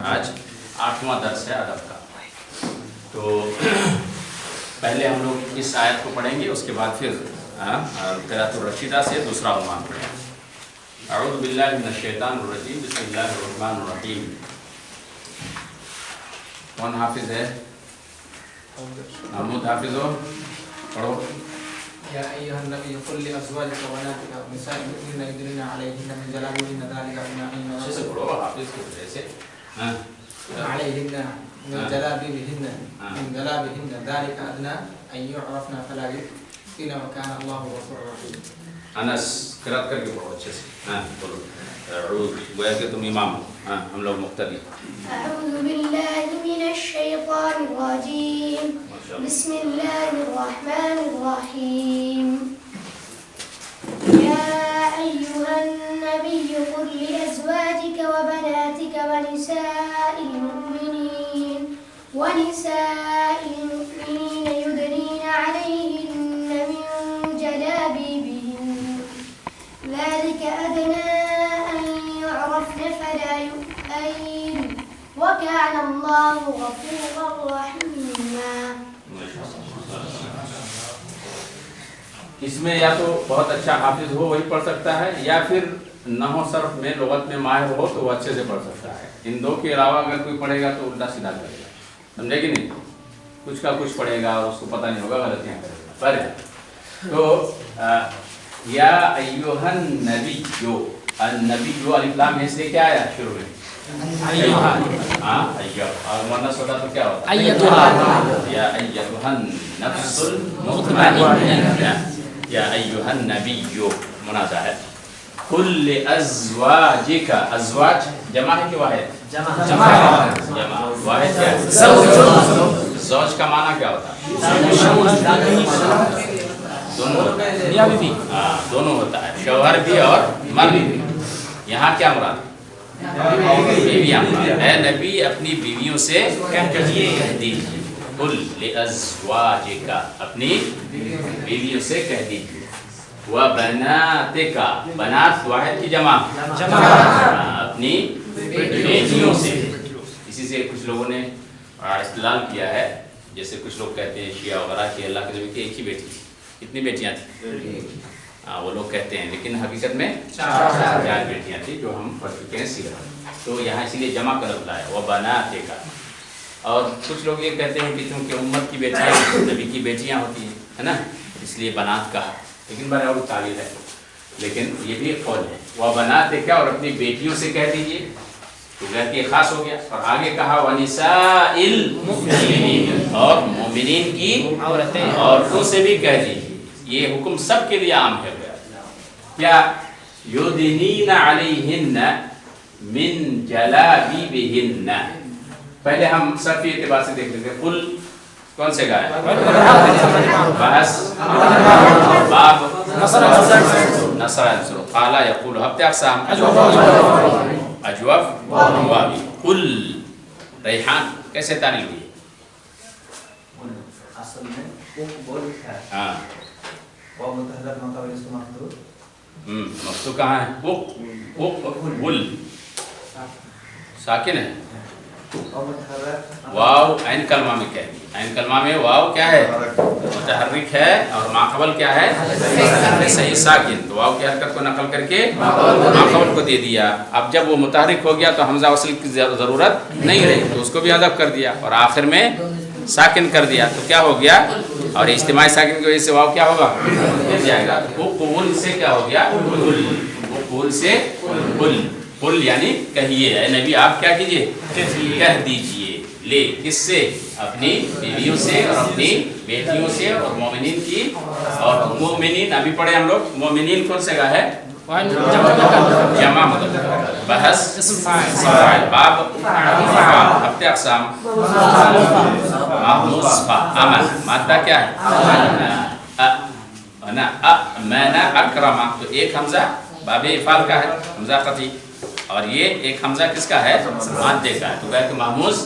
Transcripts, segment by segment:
آج 8واں درس ہے ادب کا. تو پہلے ہم لوگ اس آیت کو پڑھیں گے، اس کے بعد پھر قراءۃ الرشیدہ سے دوسرا عنوان پڑھیں گے. اعوذ باللہ من الشیطان الرجیم، بسم اللہ الرحمن الرحیم. کون حافظ ہے؟ محمود حافظ ہو؟ پڑھو. یا ایھا النبی قل لازواجک وبناتک ونساء المؤمنین یدنین علیہن من جلابیبہن ذلک ادنی ان اچھے سے پڑھو حافظ کی وجہ سے. علیہن من جلابیبہن ذلک ادنی ان یعرفن فلا یؤذین وکان اللہ غفورا رحیما. انس قرأت کر کے پڑھو اچھے سے. بولو اعوذ، گویا کہ تم امام ہو، ہم لوگ مقتدی. اعوذ باللہ من الشیطان الرجیم، بسم اللہ الرحمن الرحیم. یا ایہا النبی قل لازواجک وبناتک ونساء المؤمنین یدنین علیہن من جلابیبہن ذلک ادنی ان یعرفن فلا یؤذین وکان اللہ غفورا رحیما. اس میں یا تو بہت اچھا حافظ ہو وہی پڑھ سکتا ہے، یا پھر نحو صرف میں لغت میں ماہر ہو تو وہ اچھے سے پڑھ سکتا ہے. ان دو کے علاوہ اگر کوئی پڑھے گا تو الٹا سیدھا کرے گا، سمجھے کہ نہیں؟ کچھ کا کچھ پڑھے گا اور اس کو پتہ نہیں ہوگا، غلطیاں کرے گا. تو یا ایھا النبی، جو النبی جو الف لام ہے اس لیے کیا آیا شروع میں؟ ایھا. اور مؤنث ہوتا تو کیا ہوتا؟ یا ایھا النفس المطمئنہ، یا ایھا النبی منادہ ہے. قل لازواجک، ازواج جمع ہے کہ واحد؟ جمع. واحد کیا ہے؟ زوج کا معنی کیا ہوتا ہے؟ دونوں ہوتا ہے، شوہر بھی اور مرد بھی. یہاں کیا مراد ہے؟ بیویاں مراد. اے نبی اپنی بیویوں سے کہہ دیجیے. قل لازواجک، اپنی بیویوں سے کہہ دیجیے. وبناتک، بنات واحد کی جمع، اپنی بیٹیوں سے. اسی سے کچھ لوگوں نے استدلال کیا ہے، جیسے کچھ لوگ کہتے ہیں شیعہ وغیرہ کہ اللہ کے نبی کی ایک ہی بیٹی تھی. کتنی بیٹیاں تھیں؟ وہ لوگ کہتے ہیں، لیکن حقیقت میں 4 بیٹیاں تھیں جو ہم پڑھ چکے ہیں سیرت. تو یہاں اسی لیے جمع کا لفظ آیا وبناتک. اور کچھ لوگ یہ کہتے ہیں کہ چونکہ امت کی بیٹیاں نبی کی بیٹیاں ہوتی ہیں، ہے نا، اس لیے بنات کہا، لیکن بڑا اور تعبیر ہے. لیکن یہ بھی ایک قول ہے. وبناتک، اور اپنی بیٹیوں سے کہہ دیجیے، تو گھر کے خاص ہو گیا. اور آگے کہا ونساء المؤمنین، اور مومنین کی عورتوں سے بھی کہہ دیجیے. یہ حکم سب کے لیے عام ہے. کیا؟ یدنین علیہن من جلابیبہن. پہلے ہم صرفی اعتبار سے دیکھ لیتے ہیں. قل کون سے گائے؟ بحث، باب، نصر، انصر، قال یقول. ہفتے اقسام اجوف، واوی. قل، ریحان کیسے تعلیل ہوئی؟ اصل میں بول ہے وہ متحرک مقابل اس کو مفتوح. مفتوح کہاں ہے؟ ول ساکن ہے. واو عین کلمہ میں کیا ہے؟ عین کلمہ میں واو کیا ہے؟ متحرک ہے، اور ماقبل کیا ہے؟ صحیح ساکن. تو واو کی حرکت کو نقل کر کے ماقبل کو دے دیا. اب جب وہ متحرک ہو گیا تو حمزہ وصل کی ضرورت نہیں رہی، تو اس کو بھی حذف کر دیا اور آخر میں ساکن کر دیا. تو کیا ہو گیا؟ اور اجتماعی ساکن کی وجہ سے واو کیا ہوگا؟ گر جائے گا. وہ قول سے کیا ہو گیا؟ وہ قول سے قل. قل یعنی کہیے، اے نبی آپ کیا کیجئے؟ کہہ دیجئے. لے کس سے؟ اپنی بیویوں سے اور اپنی بیٹیوں سے اور مومنین کی. اور مومنین ابھی پڑھے ہم لوگ. مومنین کون سے کا ہے؟ جمع مذکر. بحث، باب، ہفتے اقسام عمل. مادہ کیا ہے؟ امن، اکرم. تو ایک حمزہ باب افعال کا ہے، حمزہ قطعی. اور یہ ایک حمزہ کس کا ہے؟ مادے کا ہے. تو کہا کہ محموز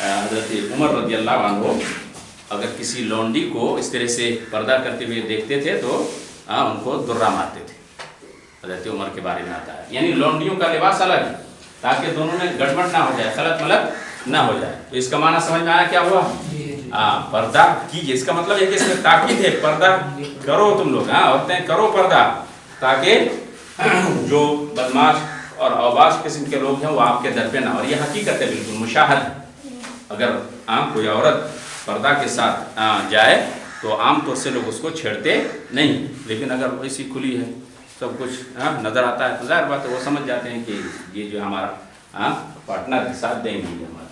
حضرت عمر رضی اللہ عنہ اگر کسی لونڈی کو اس طرح سے پردہ کرتے ہوئے دیکھتے تھے تو ان کو درہ مارتے تھے. حضرت عمر کے بارے میں آتا ہے. یعنی لونڈیوں کا لباس الگ ہے تاکہ دونوں میں گڑبڑ نہ ہو جائے, خلط ملط نہ ہو جائے. تو اس کا معنی سمجھ میں آیا کیا ہوا؟ پردہ کیجیے. اس کا مطلب ہے کہ اس میں تاکید ہے, پردہ کرو تم لوگ, عورتیں کرو پردہ, تاکہ جو بدماش اور اوباش قسم کے لوگ ہیں وہ آپ کے در پہ نہ. اور یہ حقیقت ہے, بالکل مشاہد. اگر کوئی عورت پردہ کے ساتھ جائے تو عام طور سے لوگ اس کو چھیڑتے نہیں, لیکن اگر ایسی کھلی ہے سب کچھ نظر آتا ہے تو ظاہر بات ہے وہ سمجھ جاتے ہیں کہ یہ جو ہمارا پارٹنر ساتھ دیں گے ہمارا.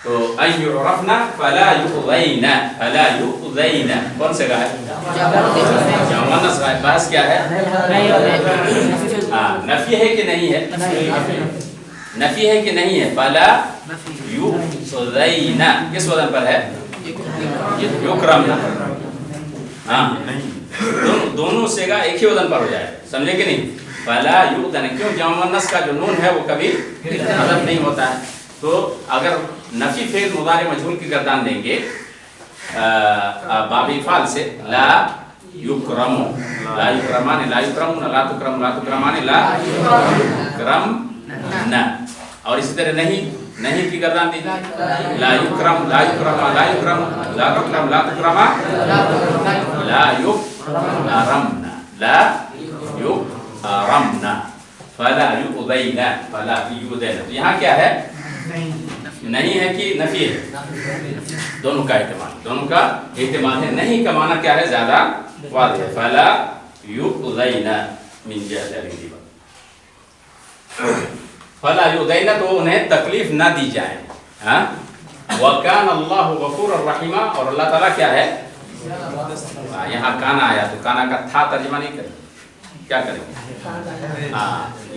تو ان یعرفنا فلا یؤذین, فلا یؤذین کون سے گائے؟ جمع گائے. بحث کیا ہے؟ نفی ہے کہ نہیں ہے؟ نفی ہے کہ نہیں ہے؟ فلا یؤذین کس وزن پر ہے؟ یکرمنا. دونوں سے گا ایک ہی وزن پر ہو جائے, سمجھے کہ نہیں؟ فلا یؤذین, کیوں؟ جمع مؤنث کا جو نون ہے وہ کبھی حذف نہیں ہوتا ہے. تو اگر نفی فعل مضارع مجہول کی گردان دیں گے باب افعال سے, لا یکرم, لا یکرمان, لا یکرمون, لا تکرم, لا تکرمان, لا یکرمن. اور اسی طرح نہیں کی گردان دی, لا یکرم, لا یکرم, لا یکرم, لا تکرم, لا تکرم, لا یکرمن, لا یکرمن, فلا یؤذین, فلا یؤذین. تو یہاں کیا ہے؟ نہیں ہے کہ نفی ہے؟ دونوں کا احتمال, دونوں کا احتمال ہے. نہیں کا معنی کیا ہے؟ زیادہ واضح ہے. فلا یؤذین من جہت الغیبہ, فلا یؤذین تو انہیں تکلیف نہ دی جائے. وَكَانَ اللَّهُ غَفُورًا رَحِیمًا, اور اللہ تعالیٰ کیا ہے؟ یہاں کانا آیا تو کانا کا تھا ترجمہ نہیں کریں, کیا کریں گے؟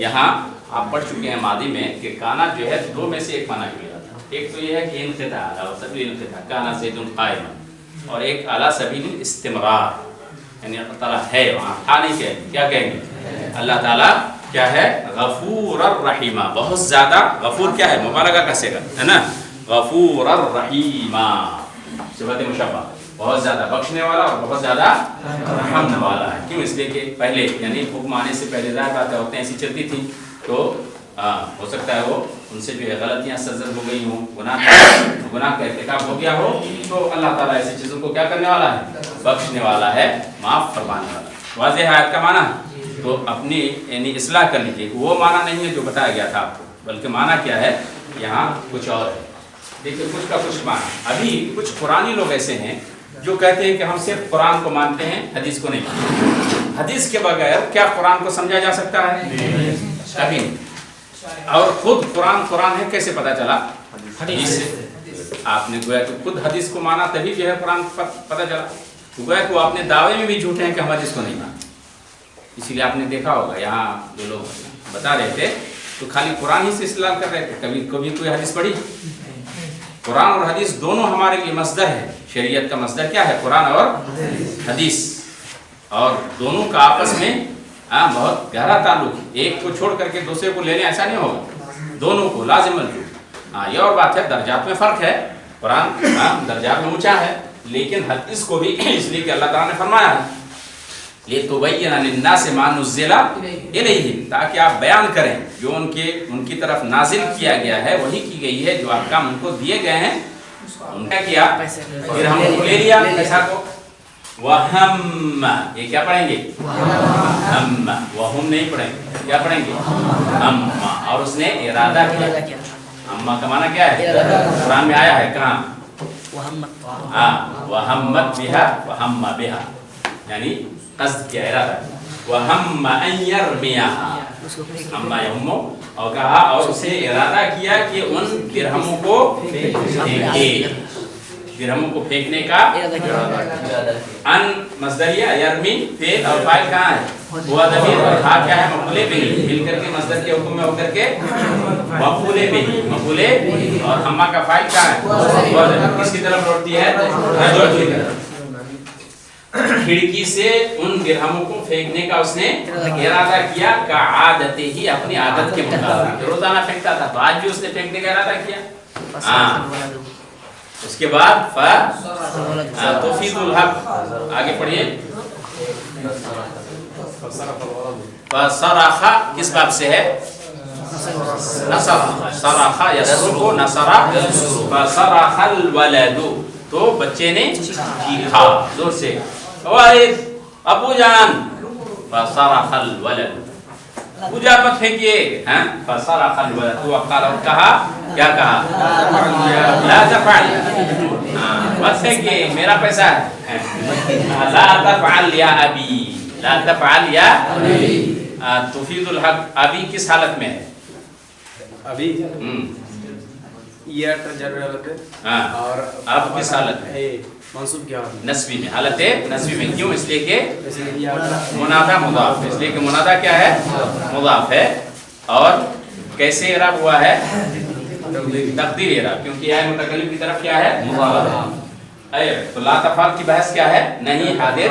یہاں آپ پڑھ چکے ہیں ماضی میں کہ کانا جو ہے دو میں سے ایک معنی کے لیے آتا ہے. ایک تو یہ ہے کہ انقطاع, علی سبیل الانقطاع, کانا زید قائما, اور ایک علی سبیل الاستمرار, یعنی اللہ تعالیٰ ہے وہاں, تھا نہیں کہیں گے, کیا کہیں گے؟ اللہ تعالیٰ کیا ہے؟ غفور الرحیم, بہت زیادہ. غفور کیا ہے؟ مبالغہ کا صیغہ ہے نا, غفور الرحیم, صفت مشبہ, بہت زیادہ بخشنے والا اور بہت زیادہ رحمنے والا ہے. کیوں؟ اس لیے کہ پہلے یعنی حکم آنے سے پہلے ظاہر باتیں ہوتے ہیں ایسی چلتی تھیں, تو ہو سکتا ہے وہ ان سے جو ہے غلطیاں سرزد ہو گئی ہوں, گناہ کا ارتکاب ہو گیا ہو, تو اللہ تعالیٰ ایسی چیزوں کو کیا کرنے والا ہے؟ بخشنے والا ہے, معاف فرمانے والا. واضح ہے آیت کا معنی؟ تو اپنی یعنی اصلاح کر لیجیے. وہ معنی نہیں ہے جو بتایا گیا تھا آپ کو, بلکہ معنی کیا ہے یہاں کچھ اور ہے. دیکھیے کچھ کا کچھ معنی. ابھی کچھ قرآنی لوگ ایسے ہیں جو کہتے ہیں کہ ہم صرف قرآن کو مانتے ہیں, حدیث کو نہیں. حدیث کے بغیر کیا قرآن کو سمجھا جا سکتا ہے؟ کبھی نہیں. اور خود قرآن ہے کیسے پتا چلا؟ حدیث سے. آپ نے گویا کہ خود حدیث کو مانا تبھی جو ہے قرآن پتا چلا. گویا کہ وہ اپنے دعوے میں بھی جھوٹے ہیں کہ ہم حدیث کو نہیں مانتے. اسی لیے آپ نے دیکھا ہوگا یہاں جو لوگ بتا رہے تھے تو خالی قرآن ہی سے استدلال کر رہے تھے, کبھی کوئی حدیث پڑھی؟ قرآن اور حدیث دونوں ہمارے لیے مصدر ہے. شریعت کا مصدر کیا ہے؟ قرآن اور حدیث, اور دونوں کا آپس میں بہت گہرا تعلق ہے. ایک کو چھوڑ کر کے دوسرے کو لینے ایسا نہیں ہوگا, دونوں کو لازم الجو. یہ اور بات ہے درجات میں فرق ہے, قرآن درجات میں اونچا ہے, لیکن حدیث کو بھی اس لیے کہ اللہ تعالیٰ نے فرمایا ہے لِتُبَيِّنَ لِلنَّاسِ مَا نُزِّلَ إِلَيْهِمْ, تاکہ آپ بیان کریں جو ان کی طرف نازل کیا گیا ہے, وہی کی گئی ہے جو احکام ان کو دیے گئے ہیں. ان کا کیا؟ پھر ہم کو لے لیا پیسہ کو. وَهَمَّ, یہ کیا پڑھیں گے؟ ہم. وَهُمْ نہیں پڑھیں گے, کیا پڑھیں گے؟ ہم. اور اس نے ارادہ کیا. ہم کا معنی کیا ہے؟ قرآن میں آیا ہے کہاں؟ وَهَمَّتْ بِهَا وَهَمَّ بِهَا, یعنی قصد کیا, ارادہ. وَهَمَّ أَن يَرْمِيَهَا, ہم یہمو, اور کہا اور اس نے ارادہ کیا کہ ان درہموں کو پھینکے. درہموں کو پھینکنے کا ان مصدریہ, یرمی فعل, اور فاعل کہاں ہے؟ ہوا ضمیر, اور ہا کیا ہے؟ مفعول بہ, مل کر کے مصدر کے حکم میں ہو کر کے مفعول بہ, مفعول, اور ہما کا فاعل کہاں ہے؟ ہوا ضمیر. کس کی طرف لوٹتی ہے؟ رجل کی طرف. کھڑکی سے ان درہموں کو پھینکنے کا اس نے ارادہ کیا, کا عادت ہی, اپنی عادت کے مطابق. روزانہ پھینکتا تھا تو آج بھی اس نے پھینکنے کا ارادہ کیا. اس کے بعد تفید الحق. آگے پڑھیے. فصرخ کس باب سے ہے؟ نصر. صرخ یصرخ نصر. فصرخ الولد تو بچے نے چیخا زور سے والد ابو جان. فصرخ الولد پوجا مت پھینکیے. فصرخ الولد تو وقال کہا کیا کہا؟ لا تفعل مت پھینکیے میرا پیسہ ہے. لا تفعل یا ابی. لا تفعل یا تفید الحق. ابھی کس حالت میں ہے؟ ابھی یہ تجربہ حالت ہے. اور اب کس حالت میں؟ منصوب کیا حالت؟ نسبی میں. حالت نسبی میں. کیوں؟ اس لیے کہ منادہ مضاف. اس لیے کہ منادہ کیا ہے؟ مضاف ہے. اور کیسے اعراب ہوا ہے؟ تقدیر اعراب. کیونکہ یہ متکلم کی طرف کیا ہے؟ مضاف. تو لا تفعل کی بحث کیا ہے؟ نہیں حاضر.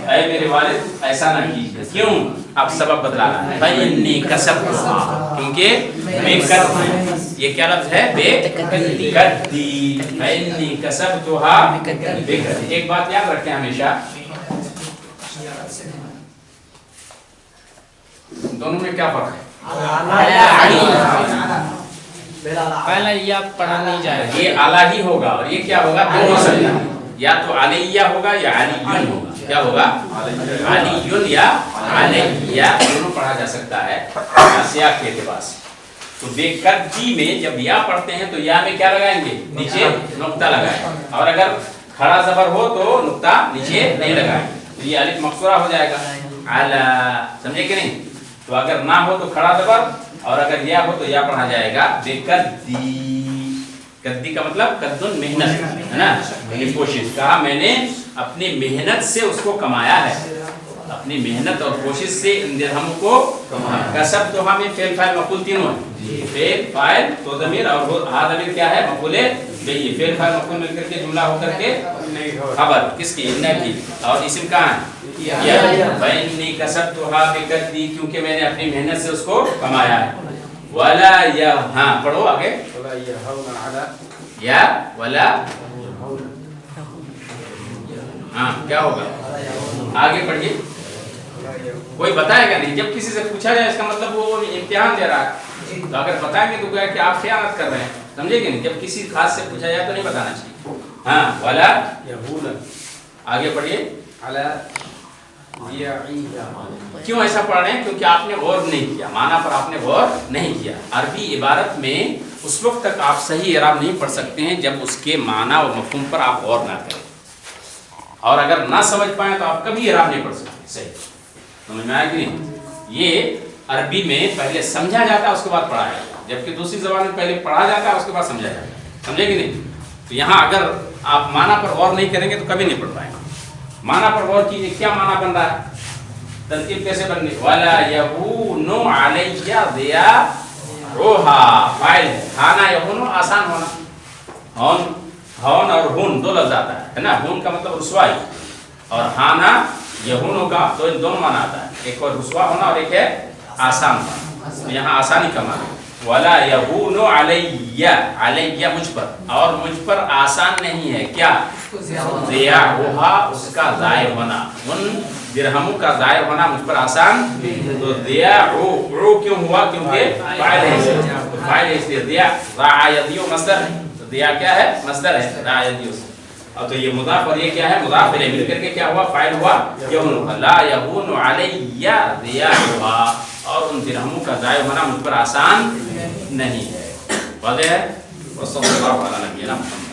اے میرے والد ایسا نہ کیجیے. کیوں؟ اب سبب بدلانا ہے. فإنی کسبتها کیونکہ بے قد. یہ کیا لفظ ہے؟ بے قدی. فإنی کسبتها بے قد. ایک بات یاد رکھیں ہمیشہ دونوں میں کیا فرق ہے؟ پہلا یا پڑھا نہیں جائے گا. یہ اعلیٰ ہی ہوگا اور یہ کیا ہوگا؟ دونوں سجدہ. یا تو علیہ ہوگا یا علیون ہوگا. کیا ہوگا؟ علیون یا علیہ. دونوں پڑھا جا سکتا ہے سیاق کے اعتبار سے. تو بے قدی میں جب یا پڑھتے ہیں تو یا میں کیا لگائیں گے؟ نیچے نقطہ لگائیں. اور اگر کھڑا زبر ہو تو نقطہ نیچے نہیں لگائیں. تو یہ الف مقصورہ ہو جائے گا. علی. سمجھے کہ نہیں؟ تو اگر نہ ہو تو کھڑا زبر اور اگر یا ہو تو یا پڑھا جائے گا بے قدی. قدی کا مطلب قدن محنت ہے نا. کوشش. کہا میں نے اپنی محنت سے اس کو کمایا ہے. اپنی محنت اور کوشش سے ان درہموں کو کسب. تو ہمیں فعل فاعل مفعول تینوں ہے. فعل فاعل تو ضمیر اور ہا ضمیر کیا ہے؟ مفعول بہ. فعل فاعل مفعول مل کر کے جملہ ہو کر کے خبر کس کی؟ ان کی. اور اسم کہاں ہے؟ فإنی کسبتها بقدی کیونکہ میں نے اپنی محنت سے اس کو کمایا ہے. ولا یا. ہاں پڑھو آگے. ولا يهون على یا ولا. ہاں کیا ہوگا؟ آگے پڑھیے. کوئی بتائے گا نہیں. جب کسی سے پوچھا جائے اس کا مطلب وہ امتحان دے رہا ہے. تو اگر بتائیں گے تو گویا کہ آپ خیانت کر رہے ہیں. سمجھے کہ نہیں؟ جب کسی خاص سے پوچھا جائے تو نہیں بتانا چاہیے. ہاں ولا يهون آگے پڑھیے. على يعيها. کیوں ایسا پڑھ رہے ہیں؟ کیونکہ آپ نے غور نہیں کیا. معنی پر آپ نے غور نہیں کیا. عربی عبارت میں اس وقت تک آپ صحیح اعراب نہیں پڑھ سکتے ہیں جب اس کے معنی اور مفہوم پر آپ غور نہ کریں. اور اگر نہ سمجھ پائیں تو آپ کبھی اعراب نہیں پڑھ سکتے. صحیح سمجھ میں آئے کہ نہیں؟ یہ عربی میں پہلے سمجھا جاتا ہے اس کے بعد پڑھا جاتا ہے. جبکہ دوسری زبان میں پہلے پڑھا جاتا ہے اس کے بعد سمجھا جاتا ہے. سمجھے کہ نہیں؟ تو یہاں اگر آپ معنی پر غور نہیں کریں گے تو کبھی نہیں پڑھ پائیں گے. معنی پر غور کیجیے. کیا معنی بن رہا ہے؟ ترکیب کیسے بننی؟ ولا یہون علیہ ضیاعھا. فاعل ہانا یہون آسان ہونا. ہون ہون اور ہون دو لفظ آتا ہے نا. ہون کا مطلب رسوائی اور ہانا یہون کا تو ان دونوں معنی آتا ہے. ایک اور رسوا ہونا اور ایک ہے آسان ہونا. یہاں آسانی کا معنی. ولا یہون علیہ. علیہ مجھ پر. اور مجھ پر آسان نہیں ہے. کیا؟ ضیاعھا اس کا ضائع ہونا. ان درہموں کا ضائع ہونا مجھ پر آسان. تو ضیاعو کیوں ہوا؟ کیونکہ فاعل ہے. تو فاعل ہے اس لیے ضیاع. رعایتیو مصدر ہے. تو ضیاع کیا ہے؟ مصدر ہے رعایتیو. اور تو یہ مضاف اور یہ کیا ہے؟ مضاف الیہ. مل کر کے کیا ہوا؟ فاعل ہوا یہون. لا یہون علیہ ضیاعھا. اور ان درہموں کا ضائع ہونا مجھ پر آسان نہیں ہے. واضح ہے؟ وصلی اللہ علی نبینا محمد.